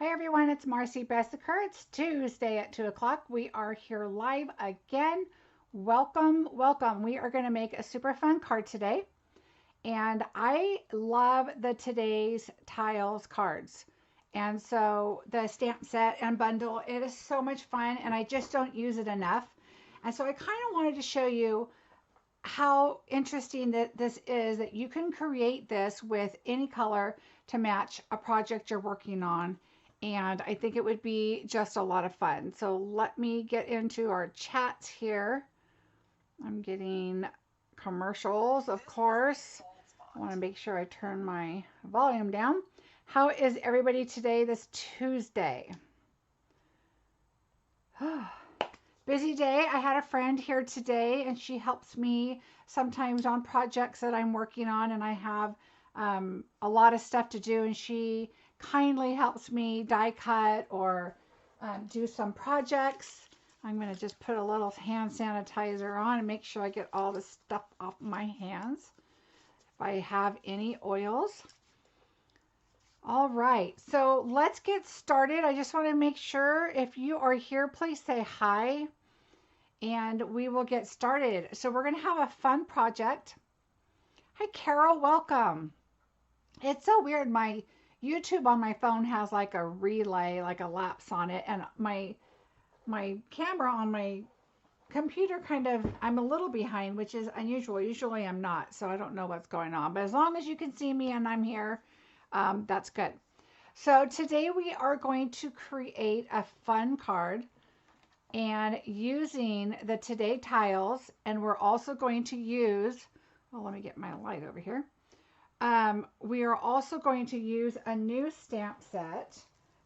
Hi everyone, it's Marcie Besecker. It's Tuesday at 2 o'clock. We are here live again. Welcome, welcome. We are going to make a super fun card today. And I love the today's tiles cards. And so the stamp set and bundle, it is so much fun and I just don't use it enough. And so I kind of wanted to show you how interesting that this is, that you can create this with any color to match a project you're working on. And I think it would be just a lot of fun. So let me get into our chats here. I'm getting commercials, of course. I want to make sure I turn my volume down. How is everybody today, this Tuesday? Busy day. I had a friend here today and she helps me sometimes on projects that I'm working on, and I have a lot of stuff to do, and she kindly helps me die cut or do some projects. I'm going to just put a little hand sanitizer on and make sure I get all the stuff off my hands if I have any oils. All right, so let's get started. I just want to make sure if you are here, please say hi and we will get started. So we're going to have a fun project. Hi, Carol, welcome. It's so weird. My YouTube on my phone has like a relay, like a lapse on it, and my camera on my computer I'm a little behind, which is unusual. Usually I'm not, so I don't know what's going on. But as long as you can see me and I'm here, that's good. So today we are going to create a fun card and using the Today tiles, and we're also going to use, well, let me get my light over here. We are also going to use a new stamp set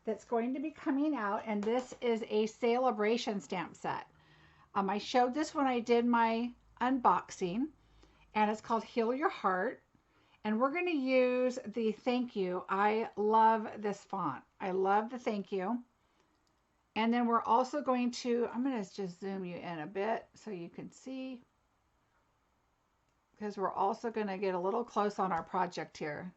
that's going to be coming out, and this is a sale-a-bration stamp set. I showed this when I did my unboxing, and it's called Heal Your Heart, and we're going to use the thank you. I love this font. I love the thank you. And then we're also going to, I'm going to just zoom you in a bit so you can see, because we're also going to get a little close on our project here.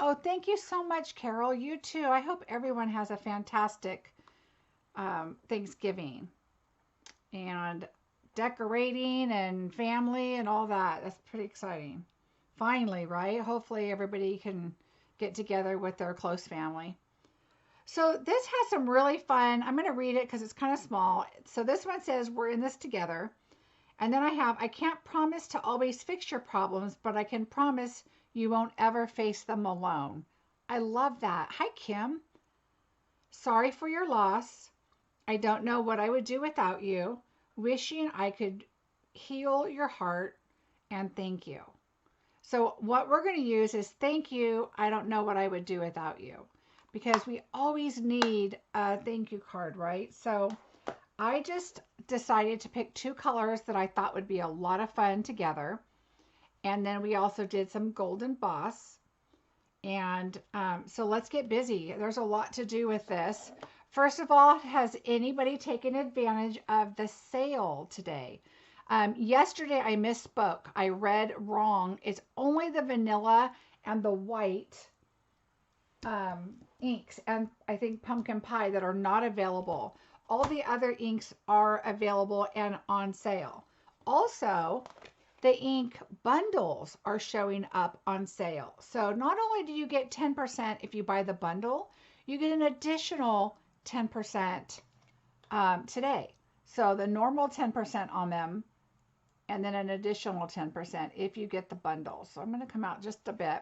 Oh, thank you so much, Carol. You too. I hope everyone has a fantastic Thanksgiving and decorating and family and all that. That's pretty exciting. Finally, right? Hopefully everybody can get together with their close family. So this has some really fun, I'm going to read it because it's kind of small. So this one says, we're in this together. And then I can't promise to always fix your problems, but I can promise you won't ever face them alone. I love that. Hi, Kim. Sorry for your loss. I don't know what I would do without you. Wishing I could heal your heart, and thank you. So what we're going to use is thank you. I don't know what I would do without you, because we always need a thank you card, right? So I just decided to pick two colors that I thought would be a lot of fun together. And then we also did some gold emboss. And so let's get busy. There's a lot to do with this. First of all, has anybody taken advantage of the sale today? Yesterday I misspoke. I read wrong. It's only the vanilla and the white inks and I think pumpkin pie that are not available. All the other inks are available and on sale. Also, the ink bundles are showing up on sale. So not only do you get 10% if you buy the bundle, you get an additional 10% today. So the normal 10% on them, and then an additional 10% if you get the bundle. So I'm going to come out just a bit.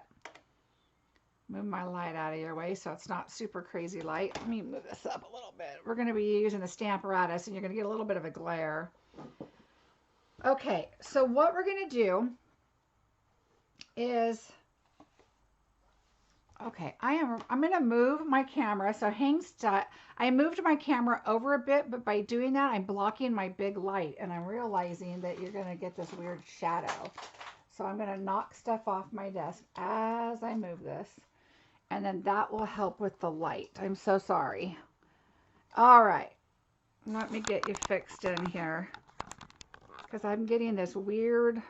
Move my light out of your way so it's not super crazy light. Let me move this up a little bit. We're going to be using the Stamparatus, and you're going to get a little bit of a glare. Okay, so what we're going to do is, okay, I'm going to move my camera. So hang still. I moved my camera over a bit, but by doing that, I'm blocking my big light, and I'm realizing that you're going to get this weird shadow. So I'm going to knock stuff off my desk as I move this. And then that will help with the light. I'm so sorry. All right. Let me get you fixed in here, because I'm getting this weird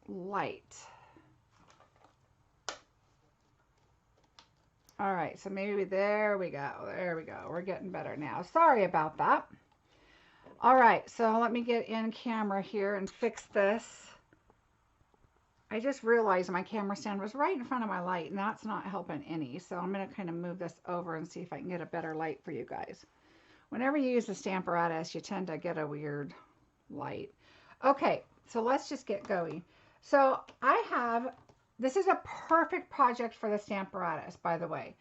light. All right, so maybe there we go. There we go. We're getting better now. Sorry about that. All right, so let me get in camera here and fix this. I just realized my camera stand was right in front of my light, and that's not helping any. So I'm going to kind of move this over and see if I can get a better light for you guys. Whenever you use the Stamparatus, you tend to get a weird light. Okay, so let's just get going. So this is a perfect project for the Stamparatus, by the way.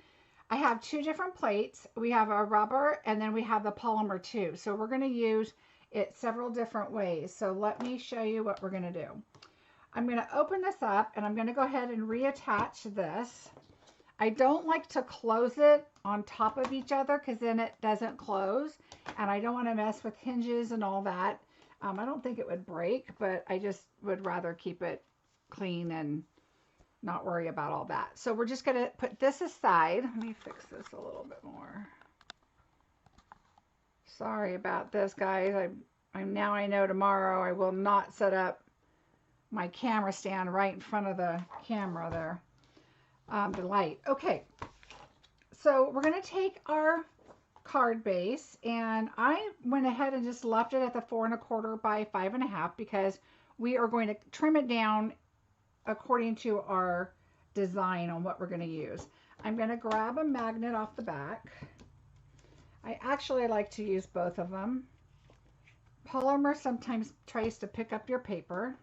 I have two different plates. We have a rubber, and then we have the polymer too. So we're going to use it several different ways. So let me show you what we're going to do. I'm going to open this up, and I'm going to go ahead and reattach this. I don't like to close it on top of each other because then it doesn't close, and I don't want to mess with hinges and all that. I don't think it would break, but I just would rather keep it clean and not worry about all that. So we're just going to put this aside. Let me fix this a little bit more. Sorry about this, guys. Now I know tomorrow I will not set up my camera stand right in front of the camera there, the light. Okay, so we're going to take our card base, and I went ahead and just left it at the 4 1/4 by 5 1/2 because we are going to trim it down according to our design on what we're going to use. I'm going to grab a magnet off the back. I actually like to use both of them. Polymer sometimes tries to pick up your paper.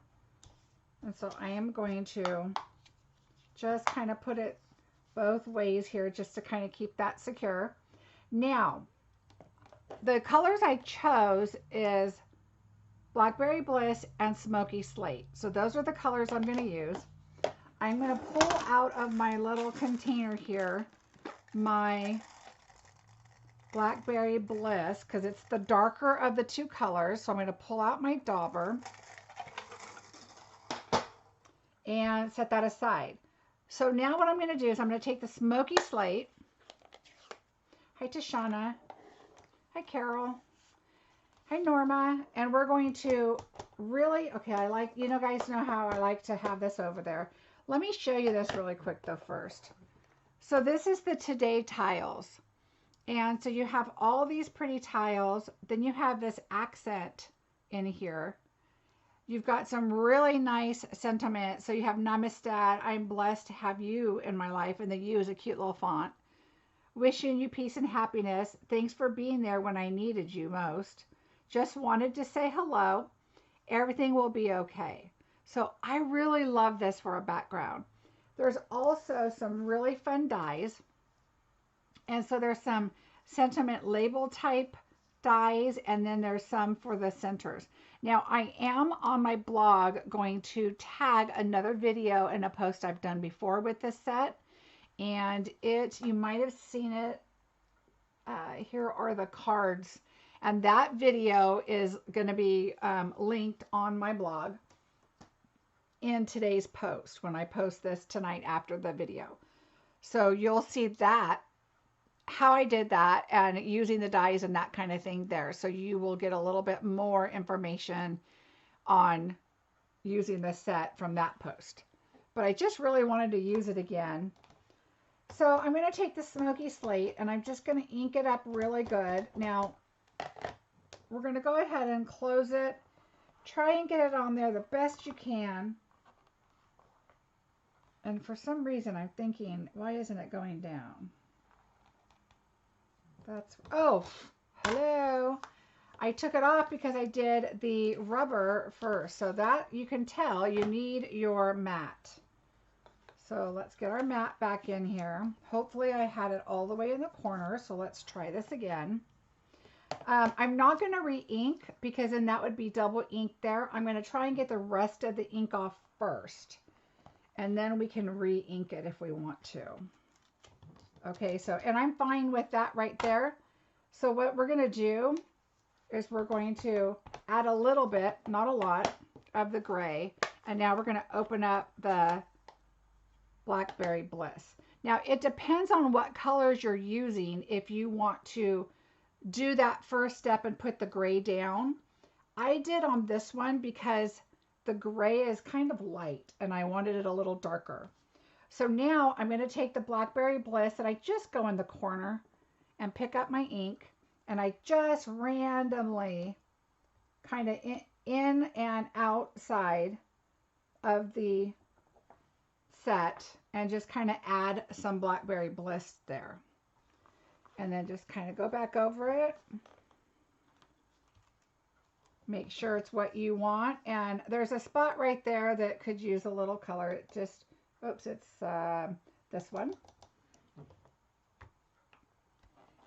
And so I am going to just kind of put it both ways here just to kind of keep that secure. Now, the colors I chose is Blackberry Bliss and Smoky Slate. So those are the colors I'm going to use. I'm going to pull out of my little container here my Blackberry Bliss because it's the darker of the two colors. So I'm going to pull out my dauber and set that aside. So now what I'm going to do is I'm going to take the Smoky Slate. Hi, Tashana. Hi, Carol. Hi, Norma. And we're going to really, okay, you know, guys know how I like to have this over there. Let me show you this really quick though first. So this is the Today tiles. And so you have all these pretty tiles. Then you have this accent in here. You've got some really nice sentiment. So you have Namaste, I'm blessed to have you in my life. And the U is a cute little font. Wishing you peace and happiness. Thanks for being there when I needed you most. Just wanted to say hello. Everything will be okay. So I really love this for a background. There's also some really fun dies. And so there's some sentiment label type dies, and then there's some for the centers. Now I am on my blog going to tag another video and a post I've done before with this set, and you might have seen it. Here are the cards, and that video is going to be linked on my blog in today's post when I post this tonight after the video. So you'll see that, how I did that and using the dies and that kind of thing there. So you will get a little bit more information on using the set from that post. But I just really wanted to use it again. So I'm going to take the Smoky Slate and I'm just going to ink it up really good. Now we're going to go ahead and close it. Try and get it on there the best you can. And for some reason I'm thinking, why isn't it going down? Oh, hello. I took it off because I did the rubber first. So that you can tell you need your mat. So let's get our mat back in here. Hopefully I had it all the way in the corner. So let's try this again. I'm not going to re-ink because then that would be double ink there. I'm going to try and get the rest of the ink off first. And then we can re-ink it if we want to. Okay, so, and I'm fine with that right there. So what we're going to do is we're going to add a little bit, not a lot, of the gray. And now we're going to open up the Blackberry Bliss. Now, it depends on what colors you're using if you want to do that first step and put the gray down. I did on this one because the gray is kind of light and I wanted it a little darker. So now I'm going to take the Blackberry Bliss and I just go in the corner and pick up my ink, and I just randomly kind of in and outside of the set and just kind of add some Blackberry Bliss there. And then just kind of go back over it. Make sure it's what you want. And there's a spot right there that could use a little color. It just, oops, it's this one.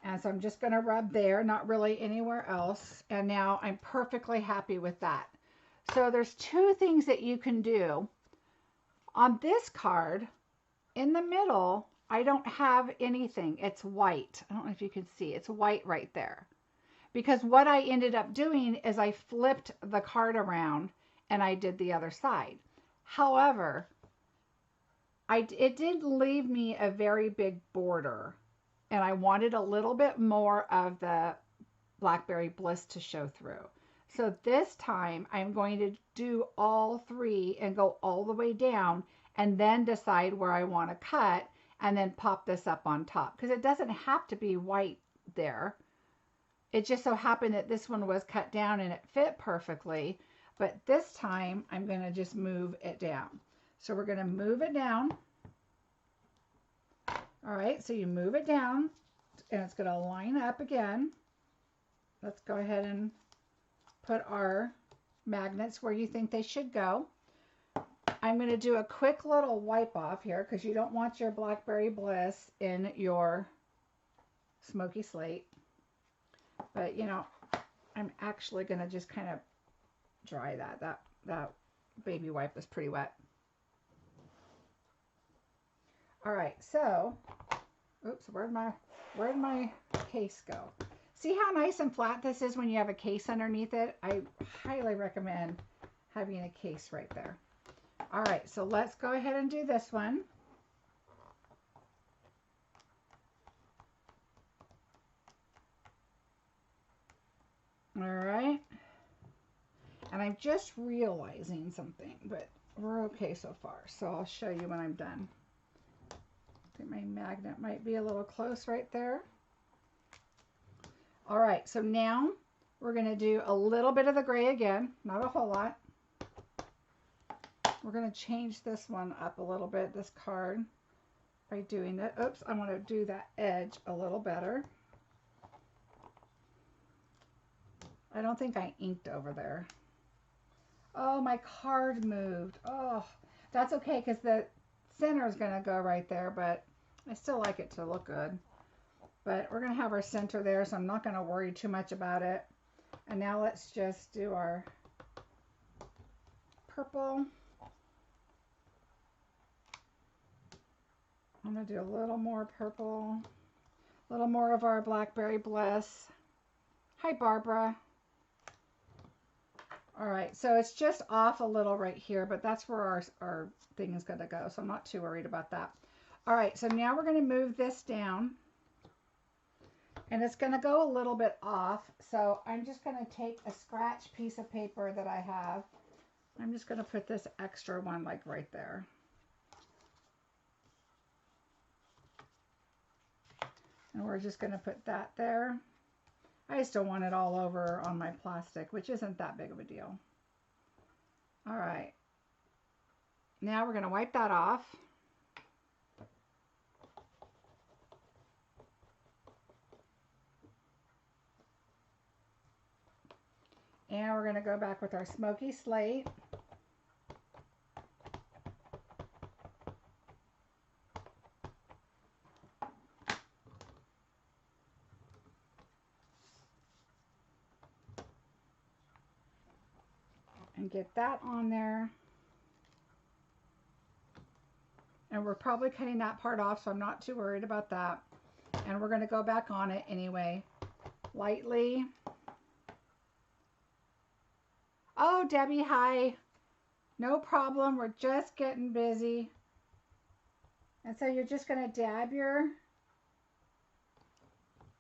And so I'm just going to rub there, not really anywhere else. And now I'm perfectly happy with that. So there's two things that you can do. On this card, in the middle, I don't have anything. It's white. I don't know if you can see. It's white right there. Because what I ended up doing is I flipped the card around and I did the other side. However, it did leave me a very big border. And I wanted a little bit more of the Blackberry Bliss to show through. So this time I'm going to do all three and go all the way down and then decide where I want to cut and then pop this up on top. Because it doesn't have to be white there. It just so happened that this one was cut down and it fit perfectly. But this time I'm going to just move it down. So we're going to move it down. All right, so you move it down and it's going to line up again. Let's go ahead and put our magnets where you think they should go. I'm going to do a quick little wipe off here because you don't want your Blackberry Bliss in your smoky slate. But, you know, I'm actually going to just kind of dry that. That baby wipe is pretty wet. All right, so, oops, where'd my case go? See how nice and flat this is when you have a case underneath it? I highly recommend having a case right there. All right, so let's go ahead and do this one. All right. And I'm just realizing something, but we're okay so far. So I'll show you when I'm done. I think my magnet might be a little close right there. All right, so now we're going to do a little bit of the gray again, not a whole lot. We're going to change this one up a little bit, this card, by doing it. Oops, I want to do that edge a little better. I don't think I inked over there. Oh, my card moved. Oh, that's okay because the center is going to go right there, but I still like it to look good. But we're going to have our center there, so I'm not going to worry too much about it. And now let's just do our purple. I'm going to do a little more purple, a little more of our Blackberry Bliss. Hi, Barbara. All right, so it's just off a little right here, but that's where our thing is going to go, so I'm not too worried about that. All right, so now we're going to move this down, and it's going to go a little bit off, so I'm just going to take a scratch piece of paper that I have. I'm just going to put this extra one like right there. And we're just going to put that there. I just don't want it all over on my plastic, which isn't that big of a deal. All right. Now we're going to wipe that off. And we're going to go back with our smoky slate. And get that on there. And we're probably cutting that part off, so I'm not too worried about that. And we're going to go back on it anyway, lightly. Oh, Debbie, hi. No problem. We're just getting busy. And so you're just going to dab your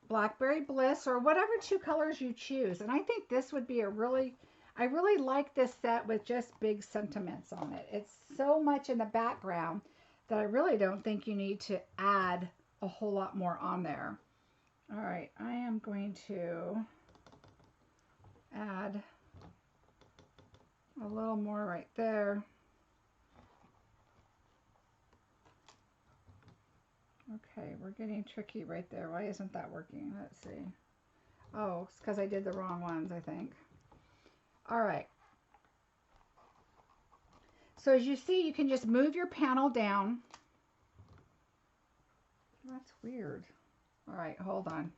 Blackberry Bliss or whatever two colors you choose. And I think this would be a really... I really like this set with just big sentiments on it. It's so much in the background that I really don't think you need to add a whole lot more on there. All right, I am going to add a little more right there. Okay, we're getting tricky right there. Why isn't that working? Let's see. Oh, it's because I did the wrong ones, I think. All right. So as you see, you can just move your panel down. That's weird. All right, hold on.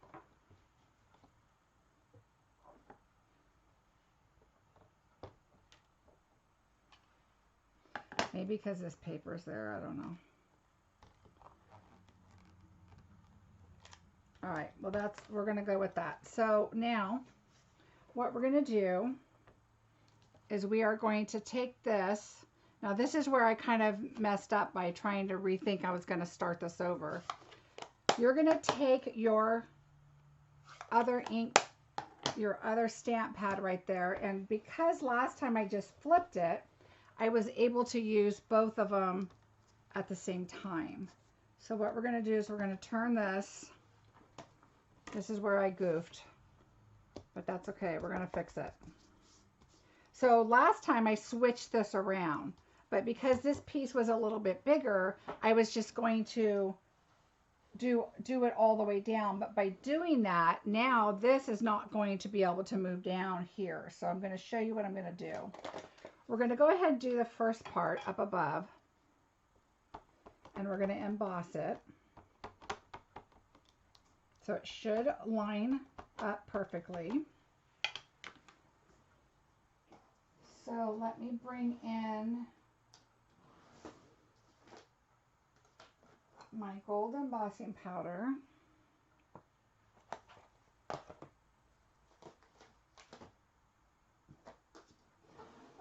Maybe because this paper's there, I don't know. All right, well we're gonna go with that. So now what we're gonna do is we are going to take this. Now this is where I kind of messed up by trying to rethink I was gonna start this over. You're gonna take your other ink, your other stamp pad right there, and because last time I just flipped it, I was able to use both of them at the same time. So what we're gonna do is we're gonna turn this. This is where I goofed, but that's okay. We're gonna fix it. So last time I switched this around, but because this piece was a little bit bigger, I was just going to do it all the way down. But by doing that, now this is not going to be able to move down here. So I'm gonna show you what I'm gonna do. We're gonna go ahead and do the first part up above, and we're gonna emboss it. So it should line up perfectly. So let me bring in my gold embossing powder.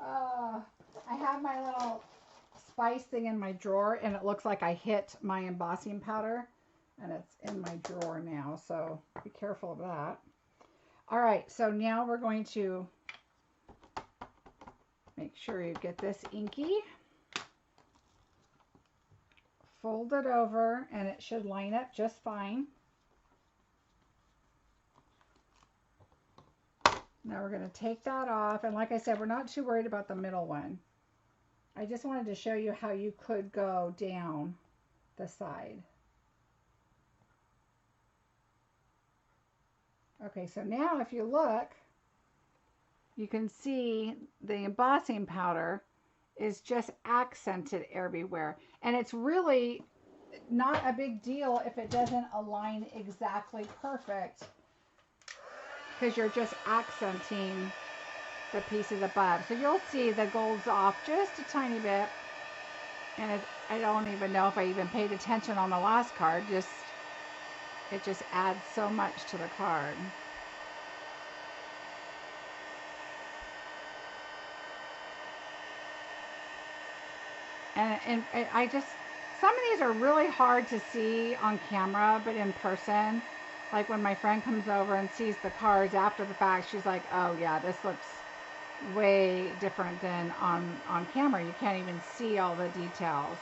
I have my little spice thing in my drawer, and it looks like I hit my embossing powder. And it's in my drawer now, so be careful of that. All right, so now we're going to make sure you get this inky. Fold it over, and it should line up just fine. Now we're going to take that off, and like I said, we're not too worried about the middle one. I just wanted to show you how you could go down the side. Okay, so now if you look, you can see the embossing powder is just accented everywhere. And it's really not a big deal if it doesn't align exactly perfect, because you're just accenting the pieces above. So you'll see the gold's off just a tiny bit. And I don't even know if I even paid attention on the last card. It just adds so much to the card. And I just, some of these are really hard to see on camera, but in person, like when my friend comes over and sees the cards after the fact, she's like, oh yeah, this looks way different than on camera. You can't even see all the details.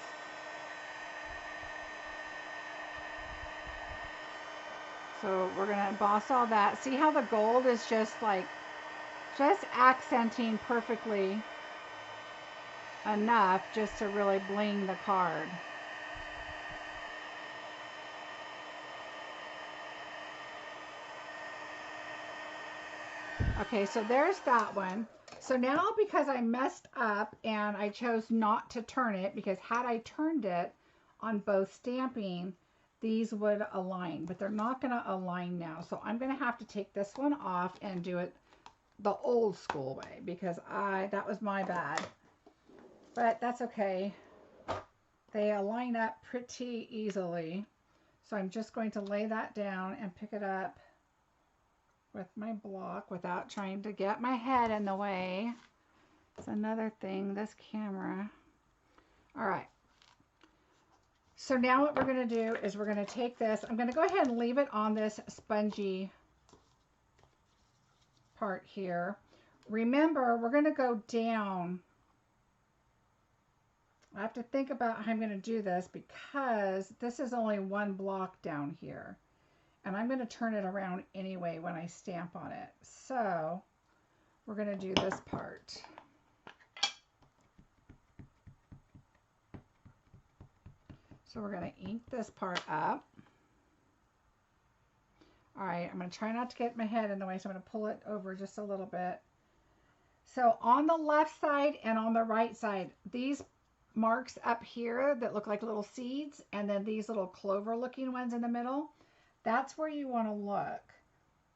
So we're gonna emboss all that. See how the gold is just accenting perfectly enough just to really bling the card. Okay, so there's that one. So now, because I messed up and I chose not to turn it, because had I turned it on both stamping, these would align, but they're not going to align now. So I'm going to have to take this one off and do it the old school way, because that was my bad. But that's okay. They align up pretty easily. So I'm just going to lay that down and pick it up with my block without trying to get my head in the way. It's another thing, this camera. All right. So now what we're going to do is we're going to take this. I'm going to go ahead and leave it on this spongy part here. Remember, we're going to go down I have to think about how I'm going to do this because this is only one block down here. And I'm going to turn it around anyway when I stamp on it. So we're going to do this part. So we're going to ink this part up. All right, I'm going to try not to get my head in the way, so I'm going to pull it over just a little bit. So on the left side and on the right side, these marks up here that look like little seeds, and then these little clover looking ones in the middle, that's where you want to look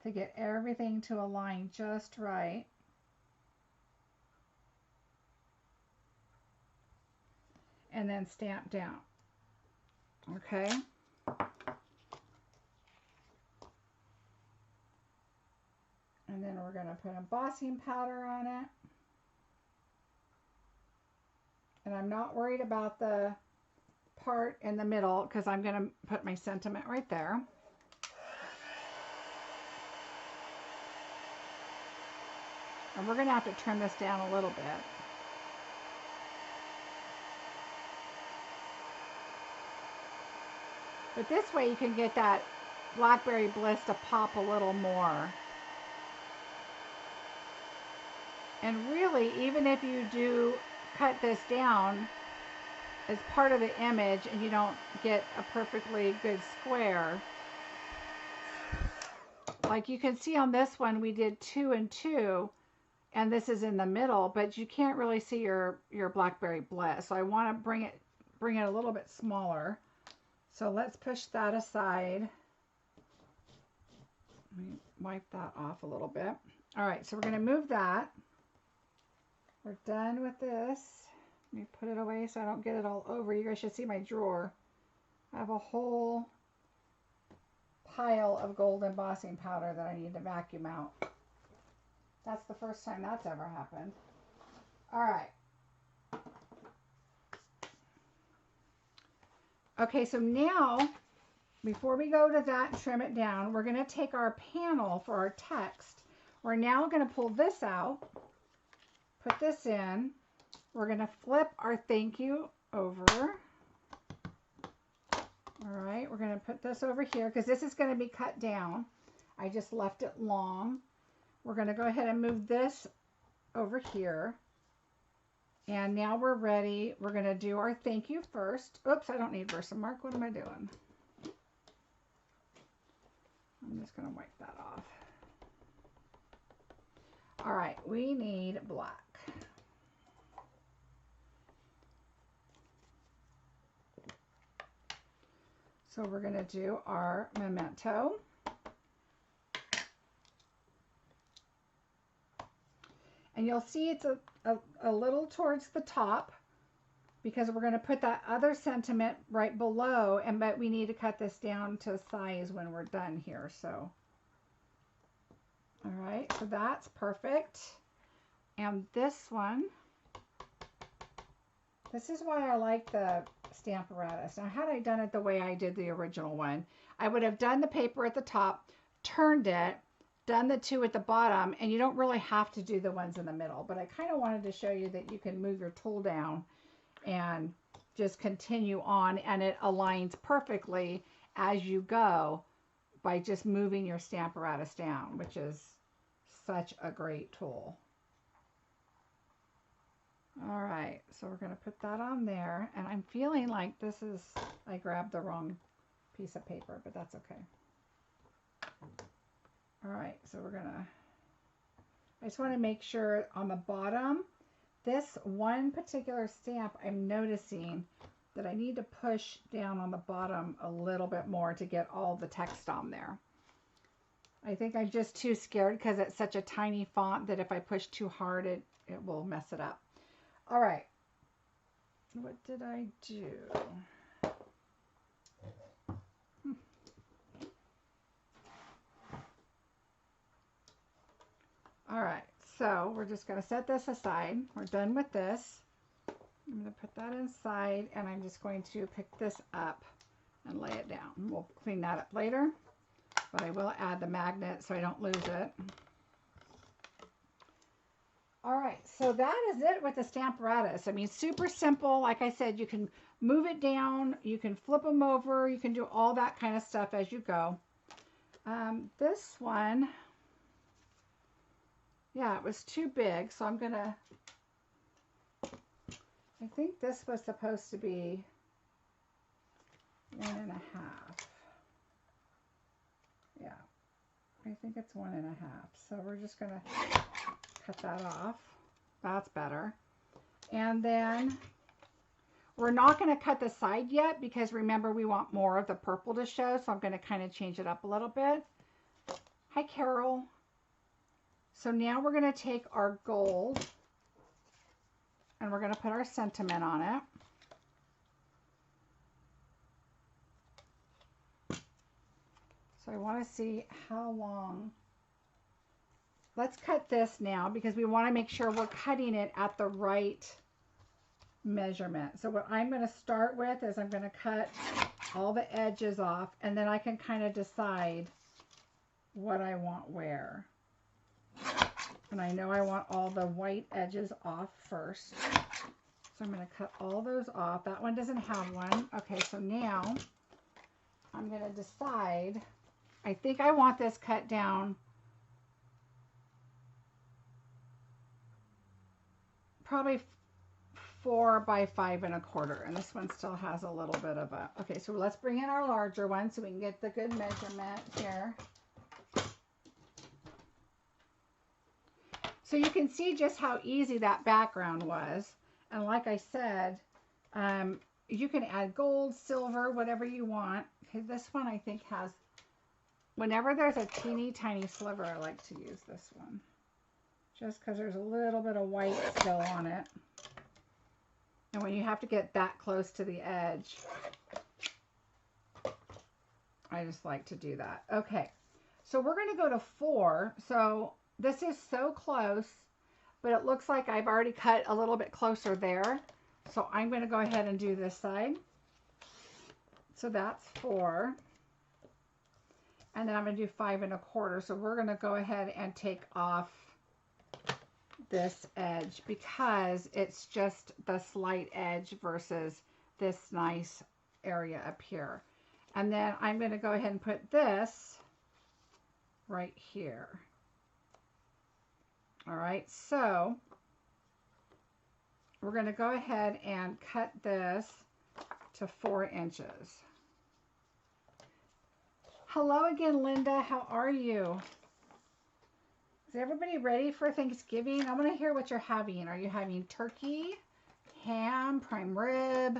to get everything to align just right. And then stamp down. Okay. And then we're going to put embossing powder on it. And I'm not worried about the part in the middle because I'm going to put my sentiment right there. And we're going to have to trim this down a little bit. But this way you can get that Blackberry Bliss to pop a little more. And really, even if you do cut this down as part of the image and you don't get a perfectly good square, like you can see on this one, we did 2 and 2, and this is in the middle, but you can't really see your Blackberry Bliss. So I want to bring it a little bit smaller. So let's push that aside. Let me wipe that off a little bit. All right, so we're going to move that. We're done with this. Let me put it away so I don't get it all over. You guys should see my drawer. I have a whole pile of gold embossing powder that I need to vacuum out. That's the first time that's ever happened. All right. Okay, so now, before we go to that and trim it down, we're going to take our panel for our text. We're now going to pull this out, put this in. We're going to flip our thank you over. All right, we're going to put this over here because this is going to be cut down. I just left it long. We're going to go ahead and move this over here. And now we're ready. We're going to do our thank you first. Oops, I don't need Versamark. What am I doing? I'm just going to wipe that off. All right, we need black. So we're going to do our memento. And you'll see it's a little towards the top because we're going to put that other sentiment right below, but we need to cut this down to size when we're done here. So, all right, so that's perfect. And this one, this is why I like the Stamparatus. Now, had I done it the way I did the original one, I would have done the paper at the top, turned it, done the 2 at the bottom, and you don't really have to do the ones in the middle. But I kind of wanted to show you that you can move your tool down and just continue on, and it aligns perfectly as you go by just moving your Stamparatus down, which is such a great tool. All right, so we're going to put that on there, and I'm feeling like this is, I grabbed the wrong piece of paper, but that's okay. All right, so we're gonna, I just want to make sure on the bottom, this one particular stamp, I'm noticing that I need to push down on the bottom a little bit more to get all the text on there. I think I'm just too scared because it's such a tiny font that if I push too hard, it will mess it up. All right, what did I do? All right, so we're just going to set this aside. We're done with this. I'm going to put that inside, and I'm just going to pick this up and lay it down. We'll clean that up later, but I will add the magnet so I don't lose it. All right, so that is it with the Stamparatus. I mean, super simple. Like I said, you can move it down, you can flip them over, you can do all that kind of stuff as you go. This one, yeah, it was too big, so I'm gonna, I think this was supposed to be 1.5. Yeah, I think it's 1.5. So we're just gonna cut that off. That's better. And then we're not going to cut the side yet because remember we want more of the purple to show, so I'm going to kind of change it up a little bit. Hi Carol. So now we're going to take our gold and we're going to put our sentiment on it. So I want to see how long. Let's cut this now because we want to make sure we're cutting it at the right measurement. So what I'm going to start with is I'm going to cut all the edges off, and then I can kind of decide what I want where. And I know I want all the white edges off first. So I'm going to cut all those off. That one doesn't have one. Okay, so now I'm going to decide. I think I want this cut down probably 4 by 5.25, and this one still has a little bit of a, okay, so let's bring in our larger one so we can get the good measurement here. So you can see just how easy that background was, and like I said, you can add gold, silver, whatever you want. Okay, this one I think has, whenever there's a teeny tiny sliver, I like to use this one just because there's a little bit of white still on it. And when you have to get that close to the edge, I just like to do that. Okay, so we're going to go to 4. So this is so close, but it looks like I've already cut a little bit closer there. So I'm going to go ahead and do this side. So that's 4. And then I'm going to do 5.25. So we're going to go ahead and take off this edge because it's just the slight edge versus this nice area up here. And then I'm going to go ahead and put this right here. All right, so we're going to go ahead and cut this to 4 inches. Hello again, Linda. How are you? Is everybody ready for Thanksgiving? I want to hear what you're having. Are you having turkey, ham, prime rib?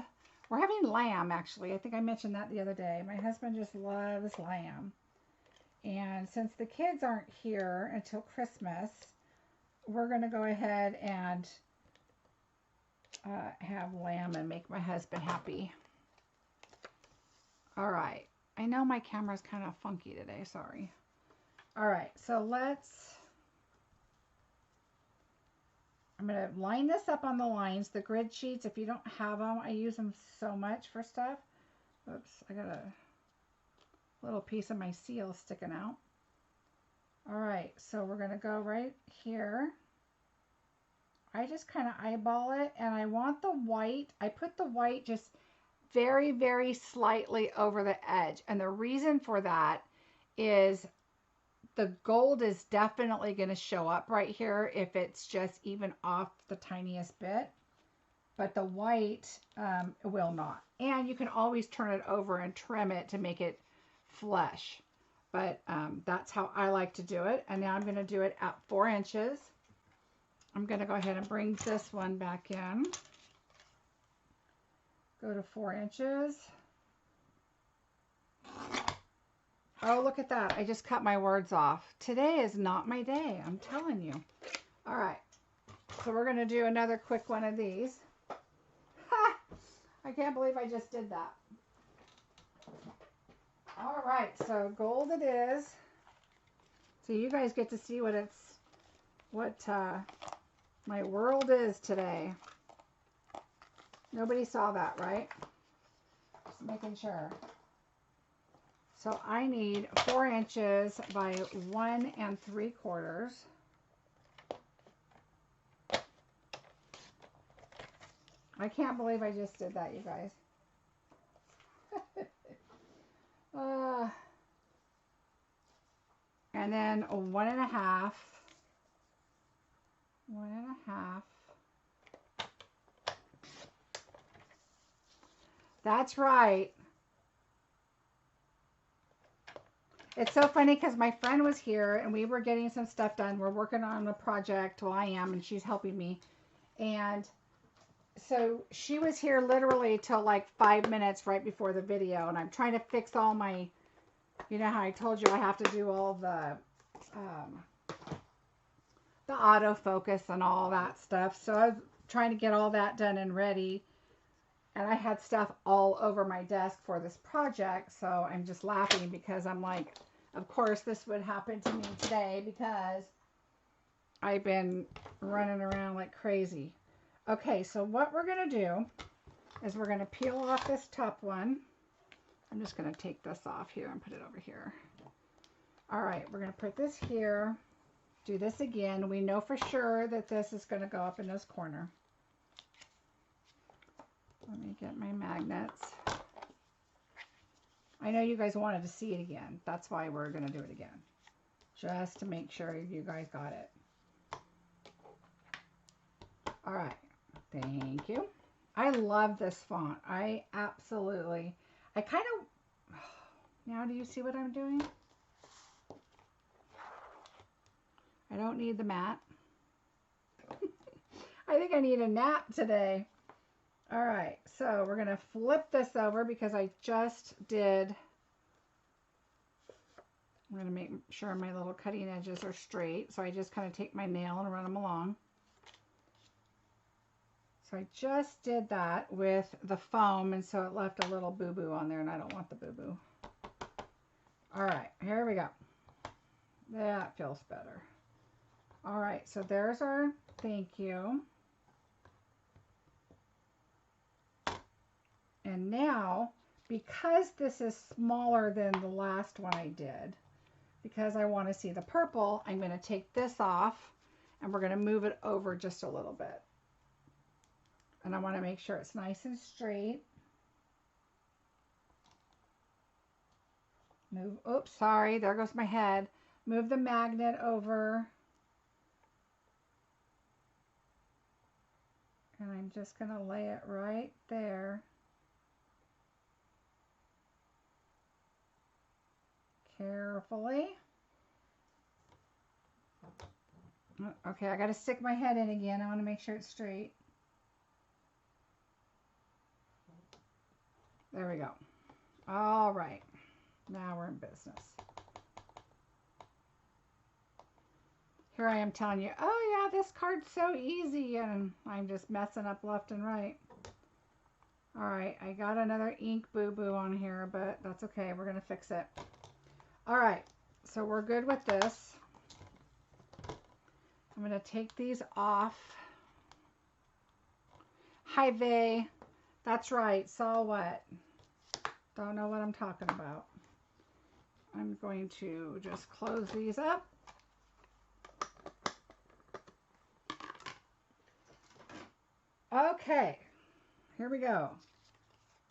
We're having lamb, actually. I think I mentioned that the other day. My husband just loves lamb. And since the kids aren't here until Christmas, we're going to go ahead and have lamb and make my husband happy. All right. I know my camera's kind of funky today. Sorry. All right. So I'm going to line this up on the lines, the grid sheets. If you don't have them, I use them so much for stuff. Oops, I got a little piece of my seal sticking out. All right, so we're going to go right here. I just kind of eyeball it, and I want the white. I put the white just very, very slightly over the edge. And the reason for that is the gold is definitely going to show up right here if it's just even off the tiniest bit, but the white will not. And you can always turn it over and trim it to make it flush, but that's how I like to do it. And now I'm going to do it at 4 inches. I'm going to go ahead and bring this one back in. Go to 4 inches. Oh, look at that. I just cut my words off. Today is not my day. I'm telling you. All right. So we're going to do another quick one of these. Ha! I can't believe I just did that. All right. So gold it is. So you guys get to see what my world is today. Nobody saw that, right? Just making sure. So I need 4 inches by 1 3/4. I can't believe I just did that, you guys. uh, and then a 1.5. 1.5. That's right. It's so funny because my friend was here and we were getting some stuff done. We're working on a project. Well, I am, and she's helping me. And so she was here literally till like 5 minutes right before the video. And I'm trying to fix all my, you know how I told you I have to do all the autofocus and all that stuff. So I was trying to get all that done and ready. And I had stuff all over my desk for this project. So I'm just laughing because I'm like, of course this would happen to me today because I've been running around like crazy. Okay, so what we're going to do is we're going to peel off this top one. I'm just going to take this off here and put it over here. All right, we're going to put this here. Do this again. We know for sure that this is going to go up in this corner. Let me get my magnets. I know you guys wanted to see it again. That's why we're going to do it again. Just to make sure you guys got it. All right. Thank you. I love this font. I kind of, now do you see what I'm doing? I don't need the mat. I think I need a nap today. All right, so we're going to flip this over because I just did. I'm going to make sure my little cutting edges are straight. So I just kind of take my nail and run them along. So I just did that with the foam, and so it left a little boo-boo on there, and I don't want the boo-boo. All right, here we go. That feels better. All right, so there's our thank you. And now, because this is smaller than the last one I did, because I want to see the purple, I'm going to take this off, and we're going to move it over just a little bit. And I want to make sure it's nice and straight. Move, oops, sorry, there goes my head. Move the magnet over. And I'm just going to lay it right there. Carefully. Okay, I got to stick my head in again. I want to make sure it's straight. There we go. All right. Now we're in business. Here I am telling you, oh yeah, this card's so easy, and I'm just messing up left and right. All right, I got another ink boo-boo on here, but that's okay. We're going to fix it. All right, so we're good with this. I'm going to take these off. Hi, Vay. That's right. Saw what? Don't know what I'm talking about. I'm going to just close these up. Okay, here we go.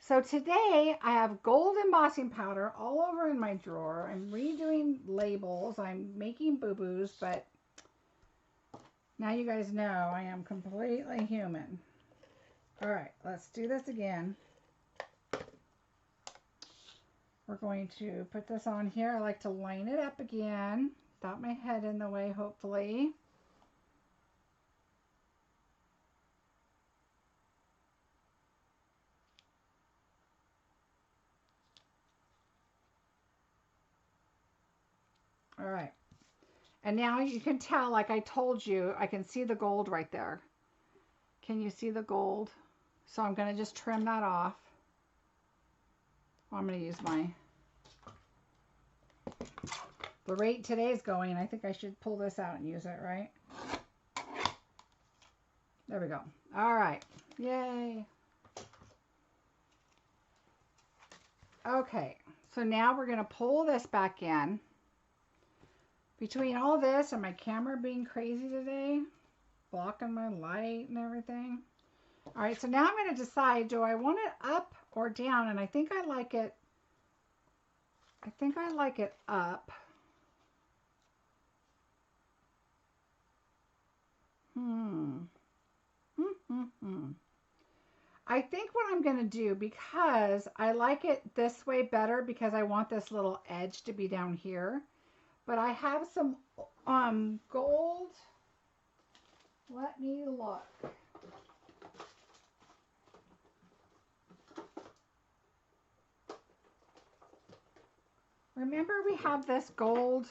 So today I have gold embossing powder all over in my drawer. I'm redoing labels. I'm making boo-boos, but now you guys know I am completely human. All right, let's do this again. We're going to put this on here. I like to line it up again without my head in the way, hopefully. All right. And now you can tell, like I told you, I can see the gold right there. Can you see the gold? So I'm going to just trim that off. Well, I'm going to use the rate today's going. I think I should pull this out and use it, right? There we go. All right. Yay. Okay. So now we're going to pull this back in. Between all this and my camera being crazy today, blocking my light and everything, All right, so now I'm going to decide, do I want it up or down? And I think I like it up. Hmm. I think what I'm going to do, because I like it this way better because I want this little edge to be down here. But I have some gold. Let me look. Remember we have this gold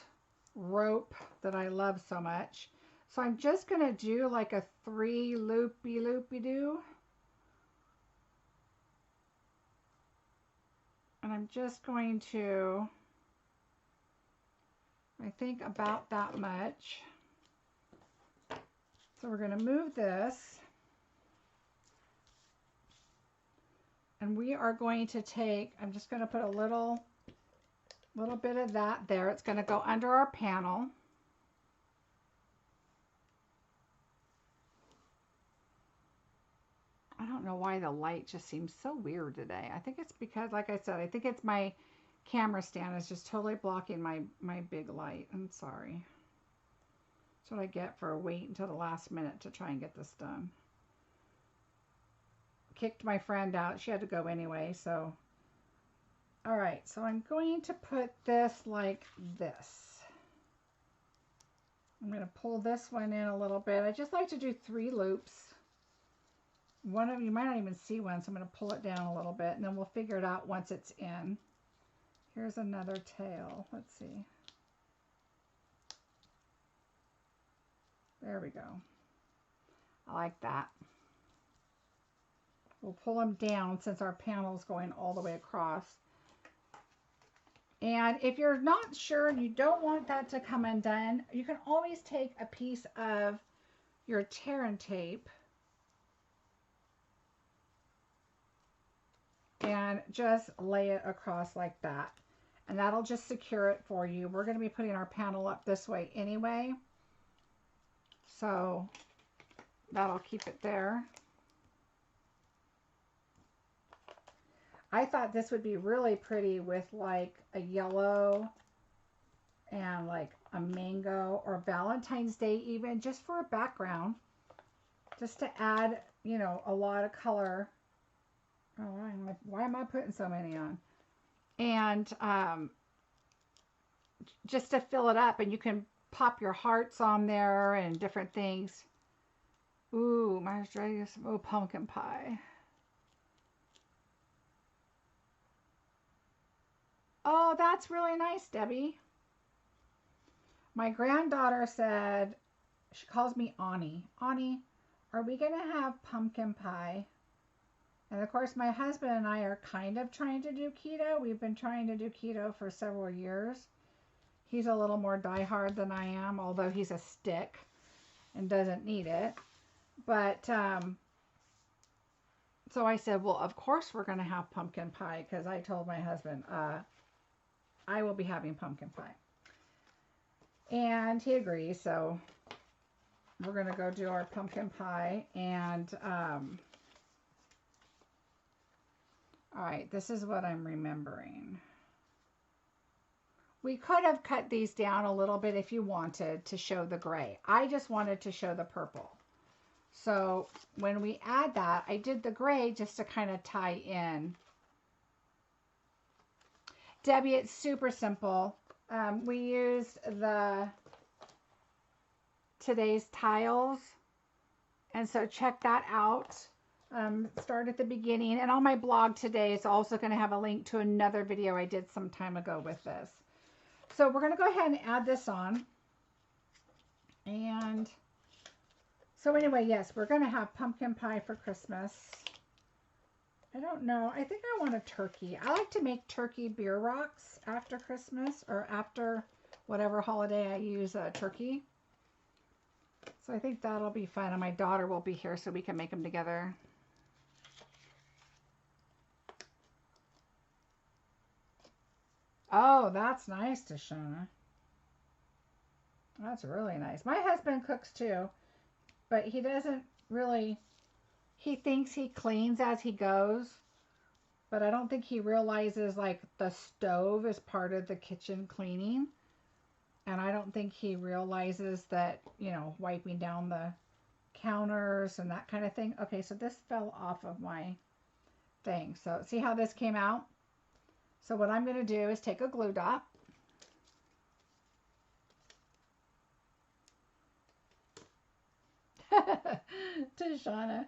rope that I love so much. So I'm just going to do like a 3 loopy-do. And I'm just going to, I think about that much. So we're going to move this. And we are going to take, I'm just going to put a little bit of that there. It's going to go under our panel. I don't know why the light just seems so weird today. I think it's because, like I said, I think it's my camera stand is just totally blocking my big light. I'm sorry. That's what I get for waiting until the last minute to try and get this done. Kicked my friend out. She had to go anyway, so. All right, so I'm going to put this like this. I'm going to pull this one in a little bit. I just like to do 3 loops. One of you might not even see one, so I'm going to pull it down a little bit, and then we'll figure it out once it's in. Here's another tail. Let's see. There we go. I like that. We'll pull them down since our panel is going all the way across. And if you're not sure and you don't want that to come undone, you can always take a piece of your tear and tape and just lay it across like that. And that'll just secure it for you. We're going to be putting our panel up this way anyway. So that'll keep it there. I thought this would be really pretty with like a yellow and like a mango or Valentine's Day even, just for a background. Just to add, you know, a lot of color. Oh, why am I putting so many on? And just to fill it up, and you can pop your hearts on there and different things. Ooh, Marcie's ready to some pumpkin pie. Oh, that's really nice, Debbie. My granddaughter said, she calls me Ani. Ani, are we going to have pumpkin pie? And of course, my husband and I are kind of trying to do keto. We've been trying to do keto for several years. He's a little more diehard than I am, although he's a stick and doesn't need it. But, so I said, well, of course we're going to have pumpkin pie, because I told my husband, I will be having pumpkin pie. And he agrees, so we're going to go do our pumpkin pie. And, all right, this is what I'm remembering. We could have cut these down a little bit if you wanted to show the gray. I just wanted to show the purple. So when we add that, I did the gray just to kind of tie in. Debbie, it's super simple. We used today's tiles. And so check that out. Start at the beginning. And on my blog today, it's also going to have a link to another video I did some time ago with this. So we're going to go ahead and add this on. And so anyway, yes, we're going to have pumpkin pie for Christmas. I don't know. I think I want a turkey. I like to make turkey beer rocks after Christmas, or after whatever holiday I use a turkey. So I think that'll be fun. And my daughter will be here so we can make them together. Oh, that's nice, Tashana. That's really nice. My husband cooks too, but he doesn't really, he thinks he cleans as he goes, but I don't think he realizes like the stove is part of the kitchen cleaning. And I don't think he realizes that, you know, wiping down the counters and that kind of thing. Okay, so this fell off of my thing. So see how this came out? So what I'm going to do is take a glue dot. To Shauna.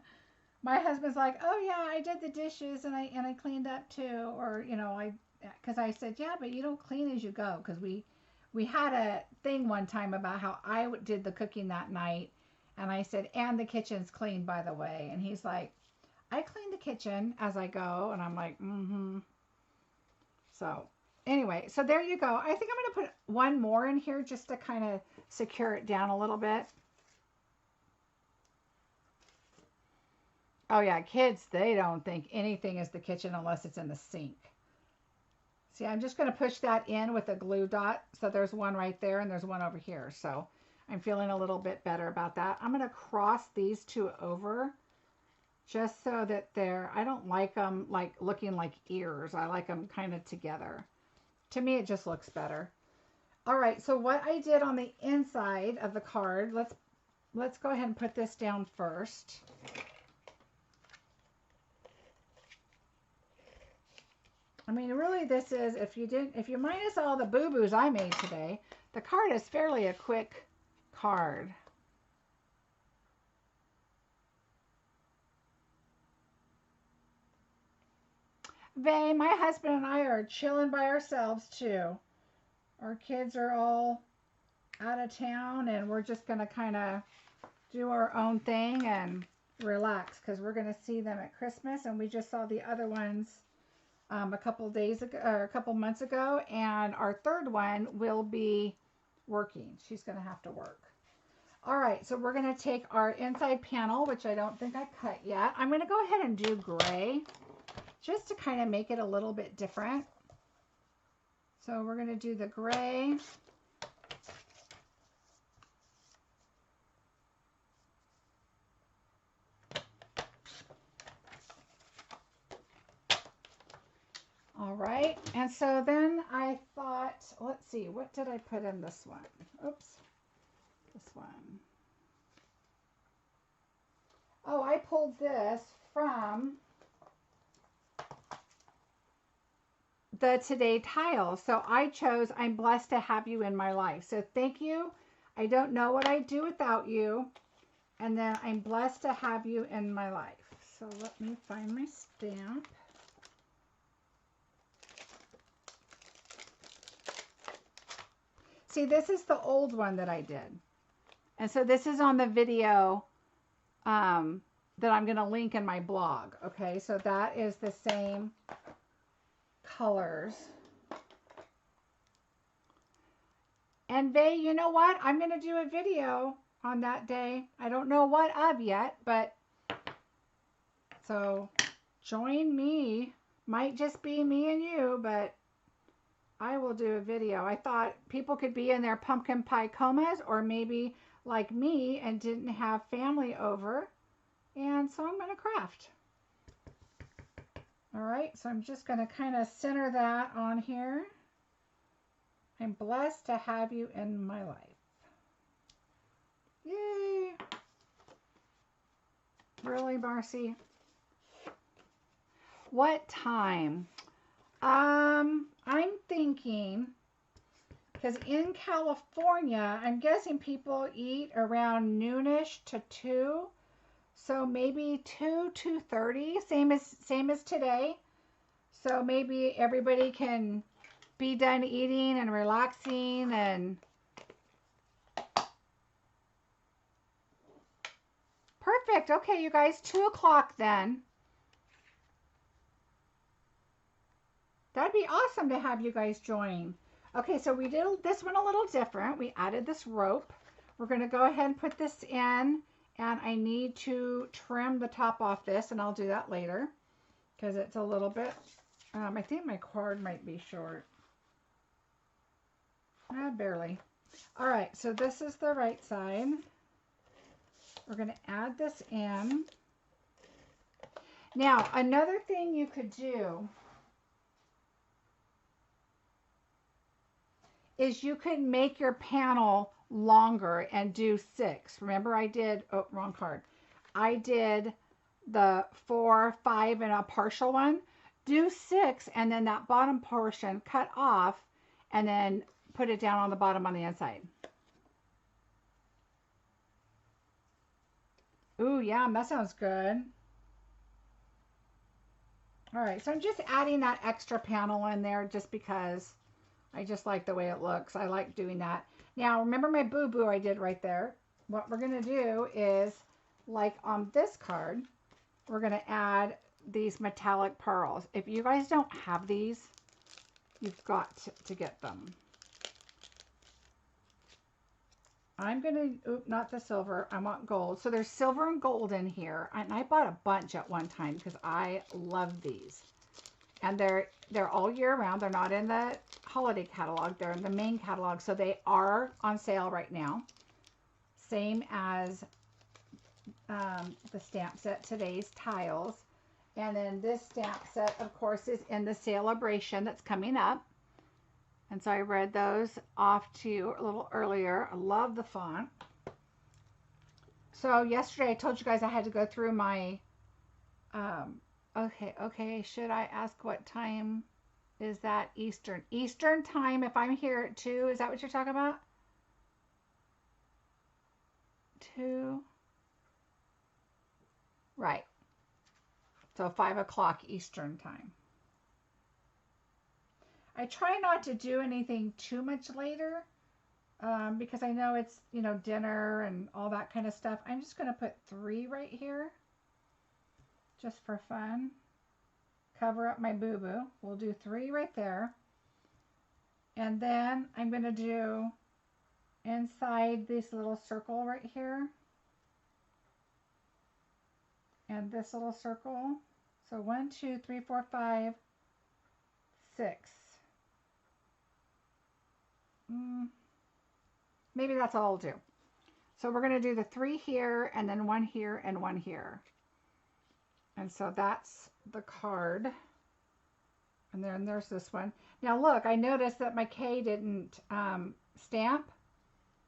My husband's like, oh yeah, I did the dishes and I cleaned up too. Or, you know, because I said, yeah, but you don't clean as you go. Because we had a thing one time about how I did the cooking that night. And I said, and the kitchen's clean, by the way. And he's like, I clean the kitchen as I go. And I'm like, mm-hmm. So anyway, so there you go. I think I'm going to put one more in here just to kind of secure it down a little bit. Oh yeah, kids, they don't think anything is the kitchen unless it's in the sink. See, I'm just going to push that in with a glue dot. So there's one right there and there's one over here. So I'm feeling a little bit better about that. I'm going to cross these two over just so that I don't like them like looking like ears. I like them kind of together. To me, it just looks better. All right, so what I did on the inside of the card, let's go ahead and put this down first. I mean, really, this is, if you minus all the boo-boos I made today, the card is fairly a quick card. Vay, my husband and I are chilling by ourselves too. Our kids are all out of town and we're just going to kind of do our own thing and relax because we're going to see them at Christmas, and we just saw the other ones a couple days ago, or a couple months ago, and our third one will be working. She's going to have to work. All right, so we're going to take our inside panel, which I don't think I cut yet. I'm going to go ahead and do gray just to kind of make it a little bit different. So we're going to do the gray. All right, and so then I thought, let's see, what did I put in this one? Oops, this one. Oh, I pulled this from the Today tile. So I chose, I'm blessed to have you in my life. So thank you. I don't know what I'd do without you. And then I'm blessed to have you in my life. So let me find my stamp. See, this is the old one that I did. And so this is on the video that I'm going to link in my blog. Okay, so that is the same colors. And Vay, you know what? I'm going to do a video on that day. I don't know what of yet, but so join me. Might just be me and you, but I will do a video. I thought people could be in their pumpkin pie comas, or maybe like me and didn't have family over. And so I'm going to craft. All right, so I'm just going to kind of center that on here. I'm blessed to have you in my life. Yay. Really, Marcie? What time? I'm thinking, because in California, I'm guessing people eat around noonish to 2. So maybe 2:30, same as today. So maybe everybody can be done eating and relaxing and perfect. Okay, you guys, 2 o'clock then. That'd be awesome to have you guys join. Okay, so we did this one a little different. We added this rope. We're going to go ahead and put this in, and I need to trim the top off this, and I'll do that later because it's a little bit, I think my cord might be short. Barely. All right, so this is the right side. We're going to add this in. Now, another thing you could do is you could make your panel longer and do 6. Remember I did, oh, wrong card. I did the 4, 5, and a partial one. Do 6, and then that bottom portion cut off, and then put it down on the bottom on the inside. Ooh, yeah, that sounds good. All right, so I'm just adding that extra panel in there just because I just like the way it looks. I like doing that. Now, remember my boo-boo I did right there? What we're going to do is, like on this card, we're going to add these metallic pearls. If you guys don't have these, you've got to get them. I'm going to, not the silver, I want gold. So there's silver and gold in here. And I bought a bunch at one time because I love these. And they're all year round. They're not in the holiday catalog. They're in the main catalog. So they are on sale right now. Same as the stamp set, today's tiles. And then this stamp set, of course, is in the sale-a-bration that's coming up. And so I read those off to you a little earlier. I love the font. So yesterday I told you guys I had to go through my, okay, should I ask what time is that Eastern? Eastern time, if I'm here at 2, is that what you're talking about? 2? Right. So 5 o'clock Eastern time. I try not to do anything too much later because I know it's, you know, dinner and all that kind of stuff. I'm just going to put 3 right here just for fun. Cover up my boo-boo. We'll do 3 right there. And then I'm going to do inside this little circle right here. And this little circle. So 1, 2, 3, 4, 5, 6. Maybe that's all I'll do. So we're going to do the 3 here, and then 1 here, and 1 here. And so that's the card. And then there's this one. Now look, I noticed that my K didn't stamp,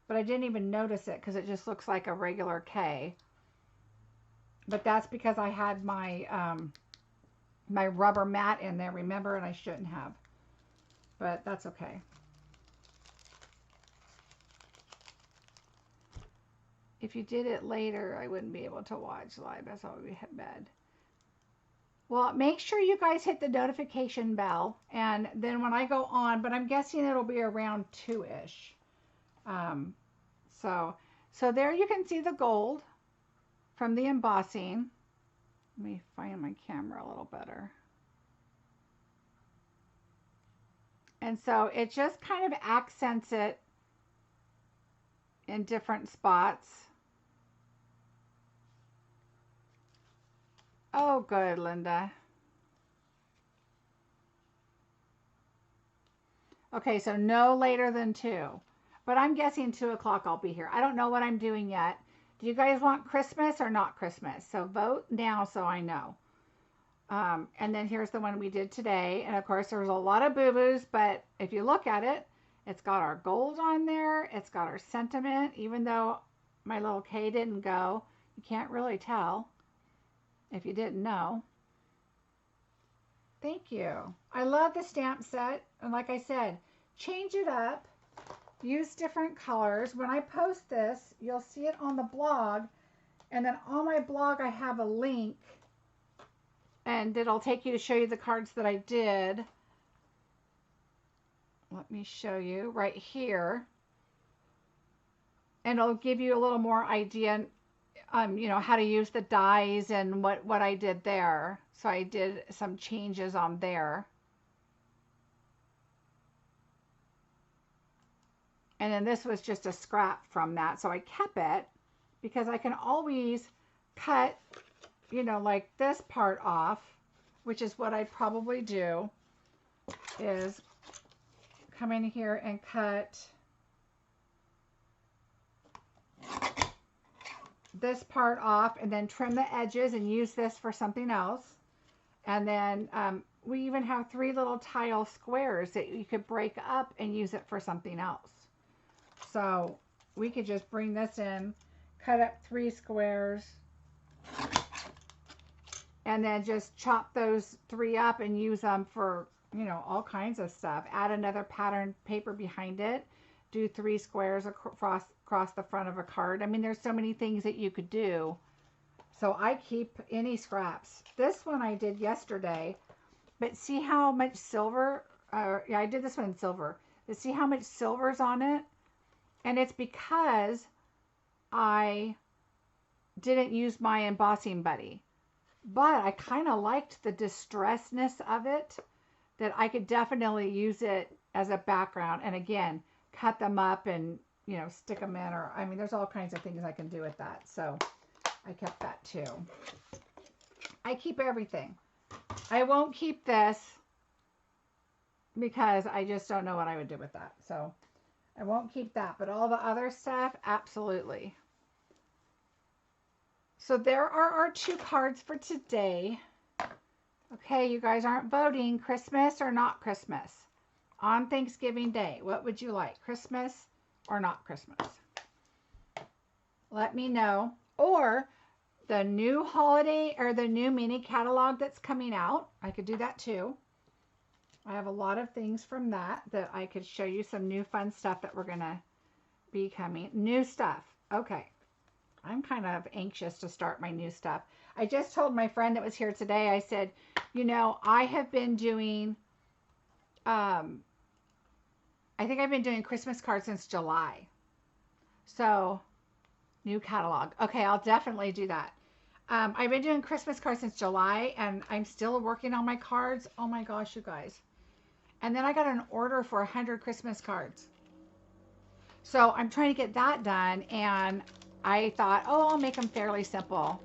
but I didn't even notice it because it just looks like a regular K. But that's because I had my my rubber mat in there, remember, and I shouldn't have. But that's okay. If you did it later, I wouldn't be able to watch live. That's all we had bad. Well, make sure you guys hit the notification bell. And then when I go on, but I'm guessing it'll be around 2-ish. So there you can see the gold from the embossing. Let me find my camera a little better. And so it just kind of accents it in different spots. Oh, good, Linda. Okay, so no later than 2. But I'm guessing 2 o'clock I'll be here. I don't know what I'm doing yet. Do you guys want Christmas or not Christmas? So vote now so I know. And then here's the one we did today. And of course, there's a lot of boo-boos, but if you look at it, it's got our gold on there. It's got our sentiment, even though my little K didn't go. You can't really tell if you didn't know. Thank you. I love the stamp set. And like I said, change it up. Use different colors. When I post this, you'll see it on the blog. And then on my blog, I have a link. And it'll take you to show you the cards that I did. Let me show you right here. And it'll give you a little more idea, you know, how to use the dies and what I did there. So I did some changes on there. And then this was just a scrap from that. So I kept it because I can always cut, you know, like this part off, which is what I'd probably do, is come in here and cut this part off and then trim the edges and use this for something else. And then we even have 3 little tile squares that you could break up and use it for something else. So we could just bring this in, cut up 3 squares, and then just chop those 3 up and use them for, you know, all kinds of stuff. Add another pattern paper behind it. Do 3 squares across the front of a card. I mean, there's so many things that you could do. So I keep any scraps. This one I did yesterday, but see how much silver, yeah, I did this one in silver. But see how much silver's on it? And it's because I didn't use my embossing buddy. But I kind of liked the distressedness of it, that I could definitely use it as a background. And again, cut them up and, you know, stick them in, or, I mean, there's all kinds of things I can do with that. So I kept that too. I keep everything. I won't keep this because I just don't know what I would do with that. So I won't keep that, but all the other stuff, absolutely. So there are our 2 cards for today. Okay, you guys aren't voting Christmas or not Christmas. On Thanksgiving Day, what would you like? Christmas or not Christmas? Let me know. Or the new holiday or the new mini catalog that's coming out. I could do that too. I have a lot of things from that I could show you, some new fun stuff that we're going to be coming. New stuff. Okay. I'm kind of anxious to start my new stuff. I just told my friend that was here today, I said, you know, I have been doing, I think I've been doing Christmas cards since July. So, new catalog. Okay, I'll definitely do that. I've been doing Christmas cards since July, and I'm still working on my cards. Oh my gosh, you guys. And then I got an order for 100 Christmas cards. So I'm trying to get that done, and I thought, oh, I'll make them fairly simple.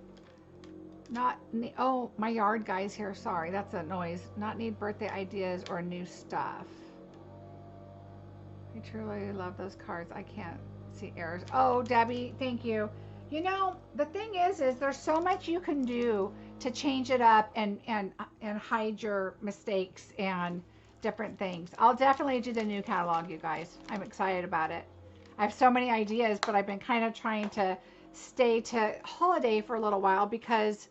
Oh, my yard guy's here. Sorry, that's a noise. Not need birthday ideas or new stuff. I truly love those cards. I can't see errors. Oh, Debbie, thank you. You know, the thing is there's so much you can do to change it up and hide your mistakes and different things. I'll definitely do the new catalog, you guys. I'm excited about it. I have so many ideas, but I've been kind of trying to stay to holiday for a little while because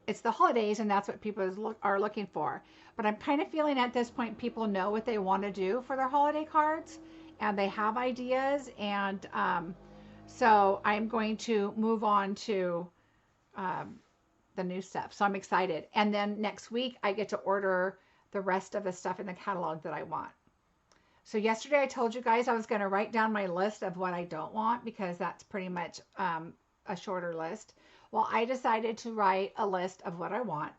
it's the holidays and that's what people are looking for. But I'm kind of feeling at this point people know what they want to do for their holiday cards and they have ideas, and so I'm going to move on to the new stuff. So I'm excited. And then next week I get to order the rest of the stuff in the catalog that I want. So yesterday I told you guys I was going to write down my list of what I don't want because that's pretty much a shorter list. Well, I decided to write a list of what I want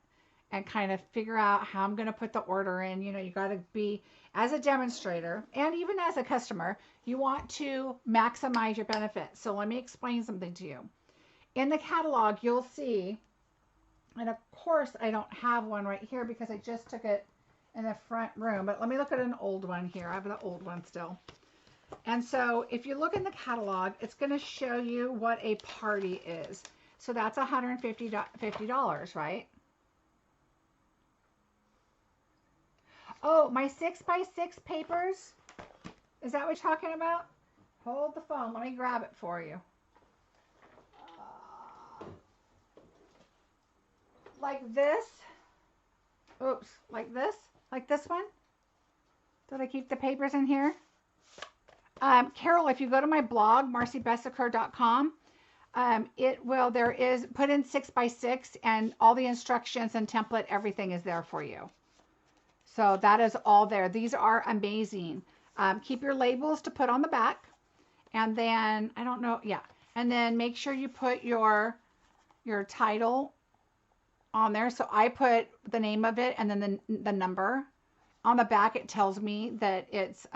and kind of figure out how I'm going to put the order in. You know, you got to be, as a demonstrator and even as a customer, you want to maximize your benefits. So let me explain something to you. In the catalog, you'll see, and of course I don't have one right here because I just took it in the front room, but let me look at an old one here. I have the old one still. And so if you look in the catalog, it's going to show you what a party is. So that's $150, right? Oh, my 6x6 papers. Is that what you're talking about? Hold the phone. Let me grab it for you. Like this. Oops, like this. Like this one. Did I keep the papers in here? Carol, if you go to my blog, marciebeseckerdesigns.com, there is, put in 6x6 and all the instructions and template, everything is there for you. So that is all there. These are amazing. Keep your labels to put on the back. And then, I don't know, yeah. And then make sure you put your title on there. So I put the name of it and then the number. On the back, it tells me that it's,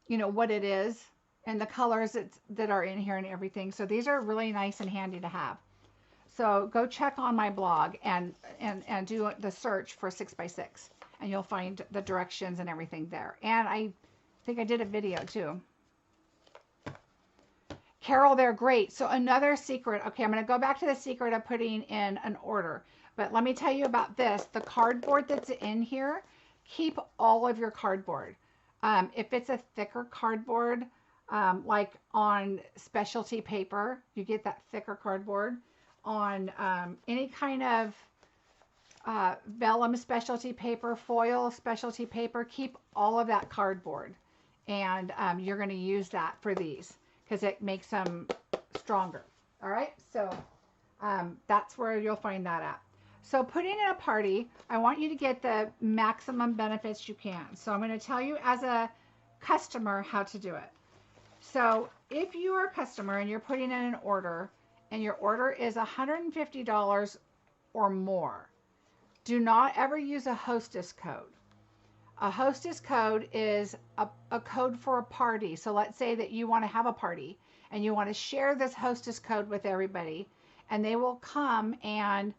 you know, what it is and the colors that are in here and everything. So these are really nice and handy to have. So go check on my blog and do the search for 6x6 and you'll find the directions and everything there. And I think I did a video too. Carol, they're great. So another secret. Okay, I'm going to go back to the secret of putting in an order. But let me tell you about this. The cardboard that's in here, keep all of your cardboard. If it's a thicker cardboard, like on specialty paper, you get that thicker cardboard. On any kind of vellum specialty paper, foil specialty paper, keep all of that cardboard. And you're going to use that for these because it makes them stronger. All right, so that's where you'll find that at. So putting in a party, I want you to get the maximum benefits you can. So I'm going to tell you as a customer how to do it. So if you are a customer and you're putting in an order and your order is $150 or more, do not ever use a hostess code. A hostess code is a code for a party. So let's say that you want to have a party and you want to share this hostess code with everybody, and they will come and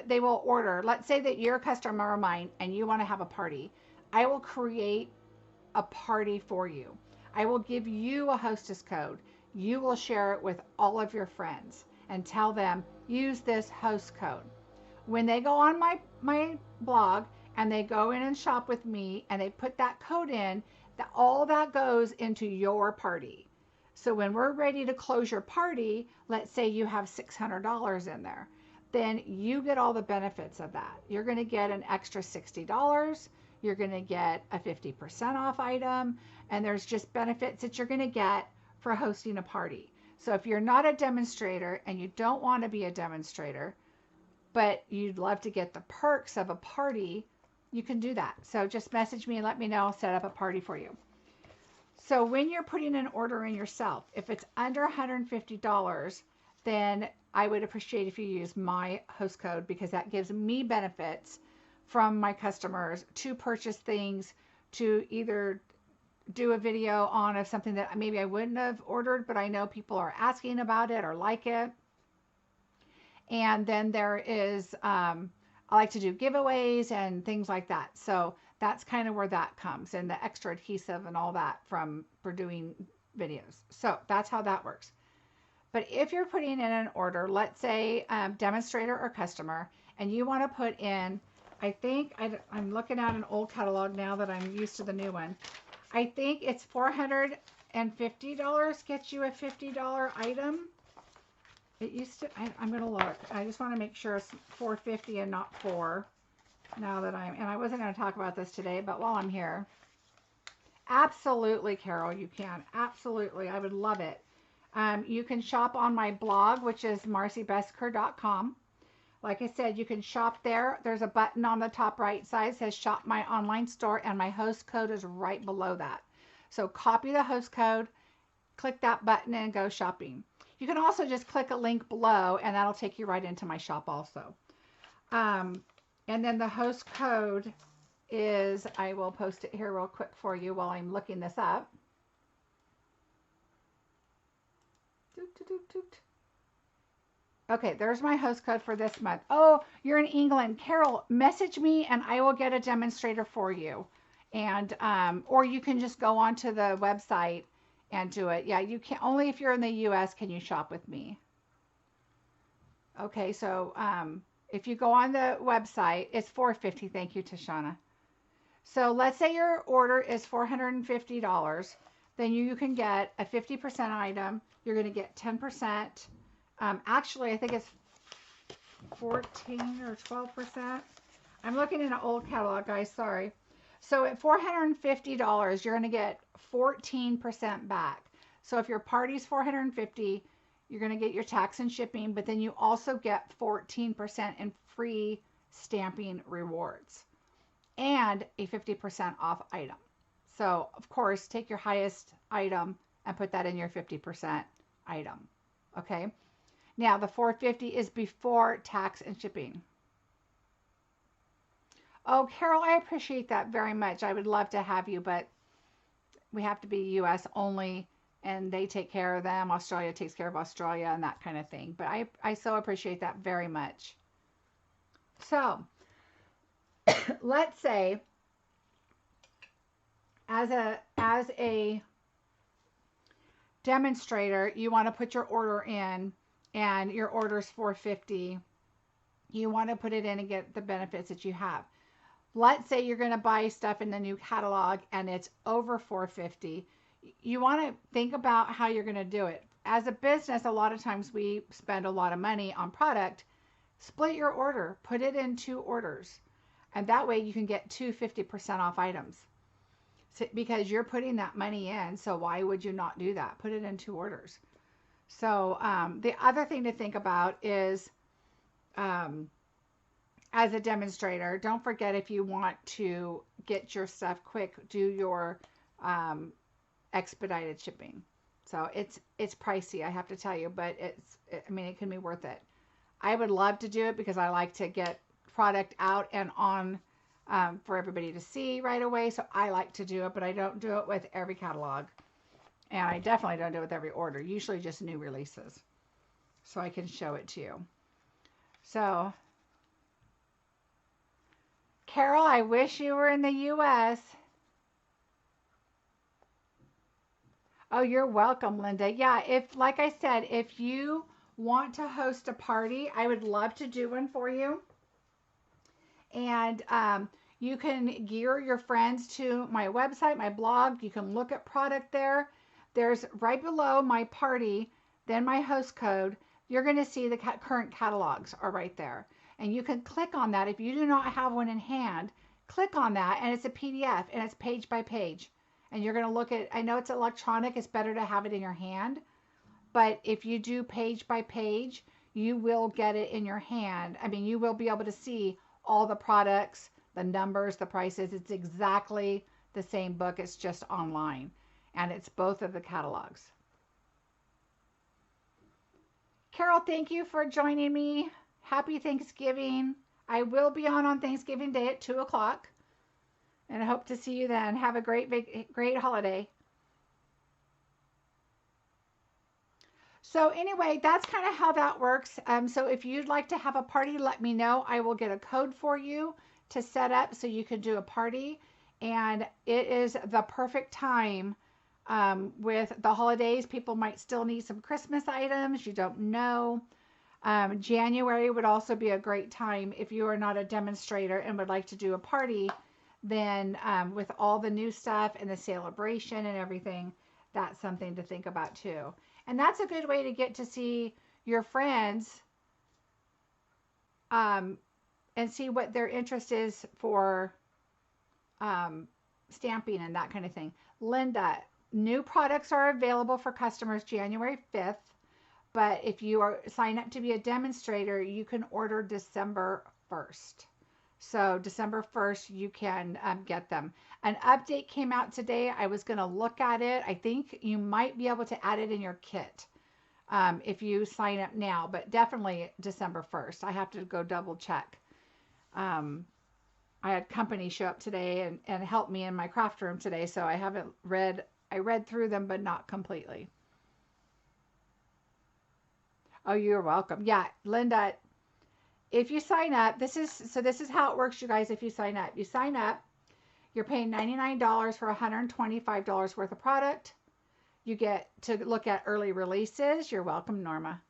they will order. Let's say that you're a customer of mine and you want to have a party. I will create a party for you. I will give you a hostess code. You will share it with all of your friends and tell them, use this host code. When they go on my blog and they go in and shop with me and they put that code in, all that goes into your party. So when we're ready to close your party, let's say you have $600 in there, then you get all the benefits of that. You're going to get an extra $60. You're going to get a 50% off item, and there's just benefits that you're going to get for hosting a party. So if you're not a demonstrator and you don't want to be a demonstrator, but you'd love to get the perks of a party, you can do that. So just message me and let me know. I'll set up a party for you. So when you're putting an order in yourself, if it's under $150, then I would appreciate if you use my host code, because that gives me benefits from my customers to purchase things, to either do a video on of something that maybe I wouldn't have ordered, but I know people are asking about it or like it. And then there is, I like to do giveaways and things like that. So that's kind of where that comes, and the extra adhesive and all that for doing videos. So that's how that works. But if you're putting in an order, let's say demonstrator or customer, and you want to put in, I think, I'm looking at an old catalog now that I'm used to the new one. I think it's $450 gets you a $50 item. It used to, I'm going to look. I just want to make sure it's $450 and not $4. Now that and I wasn't going to talk about this today, but while I'm here. Absolutely, Carol, you can. Absolutely. I would love it. You can shop on my blog, which is marciebeseckerdesigns.com. Like I said, you can shop there. There's a button on the top right side that says shop my online store, and my host code is right below that. So copy the host code, click that button, and go shopping. You can also just click a link below, and that'll take you right into my shop also. And then the host code is, I will post it here real quick for you while I'm looking this up. Okay, there's my host code for this month. Oh, you're in England. Carol, message me and I will get a demonstrator for you. And or you can just go onto the website and do it. Yeah, you can only if you're in the US can you shop with me. Okay, so if you go on the website, it's $450. Thank you, Tashana. So let's say your order is $450. Then you can get a 50% item. You're going to get 10%. Actually, I think it's 14 or 12%. I'm looking in an old catalog, guys. Sorry. So at $450, you're going to get 14% back. So if your party's $450, you're going to get your tax and shipping, but then you also get 14% in free stamping rewards and a 50% off item. So, of course, take your highest item and put that in your 50% item. Okay? Now, the $450 is before tax and shipping. Oh, Carol, I appreciate that very much. I would love to have you, but we have to be U.S. only, and they take care of them. Australia takes care of Australia and that kind of thing. But I so appreciate that very much. So, let's say as a demonstrator, you want to put your order in and your order is $4.50. You want to put it in and get the benefits that you have. Let's say you're going to buy stuff in the new catalog and it's over $4.50. You want to think about how you're going to do it. As a business, a lot of times we spend a lot of money on product. Split your order, put it in 2 orders, and that way you can get 50% off items. So, because you're putting that money in, so why would you not do that? Put it in 2 orders. So the other thing to think about is, as a demonstrator, don't forget, if you want to get your stuff quick, do your expedited shipping. So it's pricey, I have to tell you, but I mean, it can be worth it. I would love to do it because I like to get product out and on for everybody to see right away. So I like to do it, but I don't do it with every catalog. And I definitely don't do it with every order, usually just new releases. So I can show it to you. So, Carol, I wish you were in the U.S. Oh, you're welcome, Linda. Yeah, like I said, if you want to host a party, I would love to do one for you. And you can gear your friends to my website, my blog. You can look at product there. There's right below my party, then my host code. You're going to see the current catalogs are right there. And you can click on that. If you do not have one in hand, click on that, and it's a PDF, and it's page by page. And you're going to look at, I know it's electronic, it's better to have it in your hand. But if you do page by page, you will get it in your hand. I mean, you will be able to see all the products, the numbers, the prices. It's exactly the same book. It's just online. And it's both of the catalogs. Carol, thank you for joining me. Happy Thanksgiving. I will be on Thanksgiving Day at 2 o'clock. And I hope to see you then. Have a great holiday. So anyway, that's kind of how that works. So if you'd like to have a party, let me know. I will get a code for you to set up so you can do a party. And it is the perfect time with the holidays. People might still need some Christmas items. You don't know. January would also be a great time if you are not a demonstrator and would like to do a party. Then with all the new stuff and the sale-a-bration and everything, that's something to think about too. And that's a good way to get to see your friends and see what their interest is for stamping and that kind of thing. Linda, new products are available for customers January 5th, but if you sign up to be a demonstrator, you can order December 1st. So December 1st, you can get them. An update came out today. I was going to look at it. I think you might be able to add it in your kit if you sign up now, but definitely December 1st. I have to go double check. I had company show up today and help me in my craft room today, so I read through them, but not completely. Oh, you're welcome. Yeah, Linda, if you sign up, this is how it works, you guys. If you sign up, you're paying $99 for $125 worth of product. You get to look at early releases. You're welcome, Norma.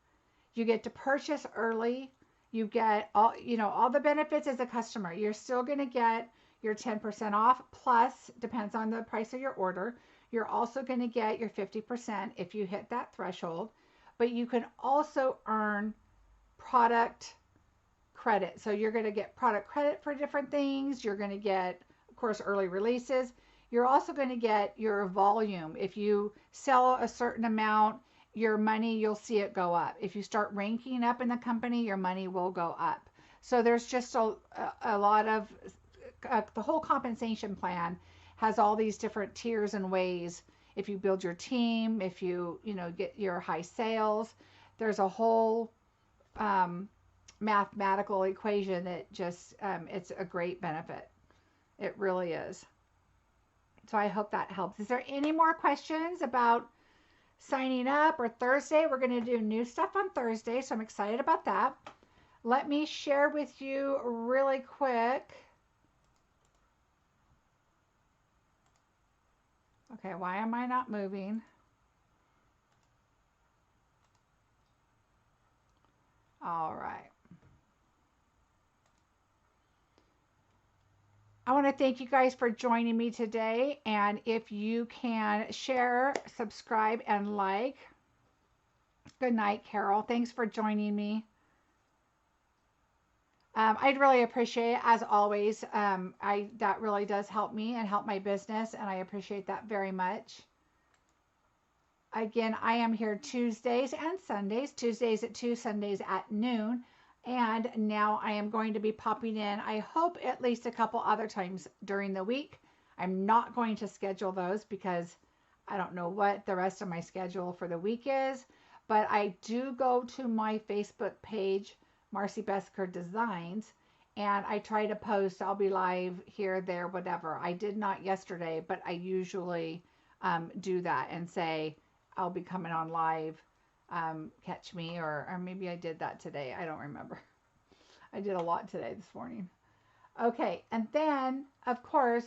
You get to purchase early. You get all the benefits as a customer. You're still going to get your 10% off, plus, depends on the price of your order. You're also going to get your 50% if you hit that threshold. But you can also earn product credit. So you're going to get product credit for different things. You're going to get, of course, early releases. You're also going to get your volume. If you sell a certain amount, your money, you'll see it go up. If you start ranking up in the company, your money will go up. So there's just a lot of, the whole compensation plan has all these different tiers and ways. If you build your team, if you get your high sales, there's a whole mathematical equation that just, it's a great benefit. It really is. So I hope that helps. Is there any more questions about signing up or Thursday? We're going to do new stuff on Thursday, so I'm excited about that. Let me share with you really quick. Okay, why am I not moving? All right. I want to thank you guys for joining me today. And if you can share, subscribe, and like. Good night, Carol. Thanks for joining me. I'd really appreciate it as always. I that really does help me and help my business, and I appreciate that very much. Again, I am here Tuesdays and Sundays. Tuesdays at 2, Sundays at noon. And now I am going to be popping in, I hope, at least a couple other times during the week. I'm not going to schedule those because I don't know what the rest of my schedule for the week is. But I do go to my Facebook page, Marcie Besecker Designs, and I try to post. I'll be live here, there, whatever. I did not yesterday, but I usually do that and say I'll be coming on live. Catch me, or maybe I did that today. I don't remember. I did a lot today this morning. Okay, and then of course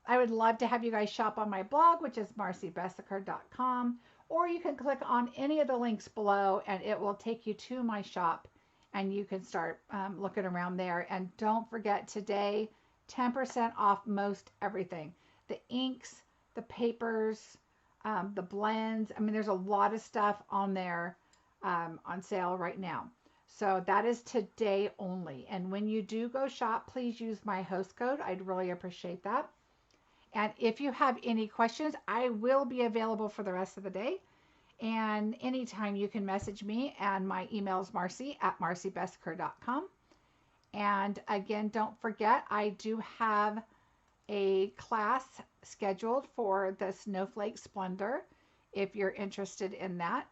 I would love to have you guys shop on my blog, which is marciebeseckerdesigns.com, or you can click on any of the links below and it will take you to my shop and you can start looking around there. And don't forget today, 10% off most everything. The inks, the papers, the blends. I mean, there's a lot of stuff on there on sale right now. So that is today only. And when you do go shop, please use my host code. I'd really appreciate that. And if you have any questions, I will be available for the rest of the day. And anytime you can message me, and my email is marcie@marciebeseckerdesigns.com. And again, don't forget, I do have a class scheduled for the Snowflake Splendor. If you're interested in that,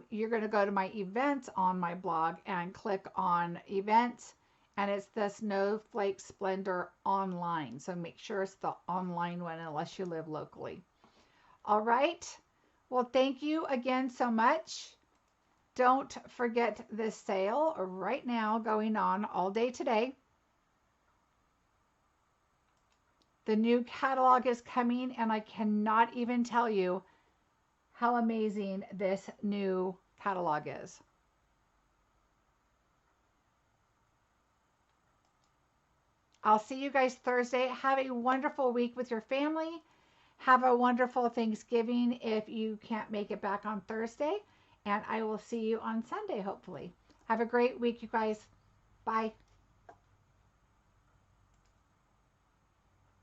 you're going to go to my events on my blog and click on events, and it's the Snowflake Splendor online. So make sure it's the online one unless you live locally. All right. Well, thank you again so much. Don't forget this sale right now going on all day today. The new catalog is coming, and I cannot even tell you how amazing this new catalog is. I'll see you guys Thursday. Have a wonderful week with your family. Have a wonderful Thanksgiving if you can't make it back on Thursday. And I will see you on Sunday, hopefully. Have a great week, you guys. Bye.